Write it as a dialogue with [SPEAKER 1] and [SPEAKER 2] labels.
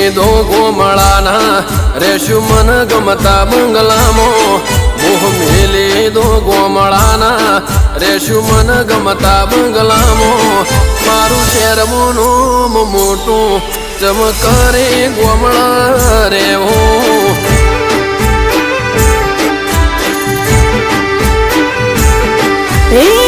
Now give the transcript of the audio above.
[SPEAKER 1] લીધો ગોમળાના રેશું મન ગમતા બંગલામાં મોહ લીધો ગોમળાના રેશું મન ગમતા બંગલામાં મારું શેરમોનું મોટું ચમકરે ગોમળા રેવું
[SPEAKER 2] Hey!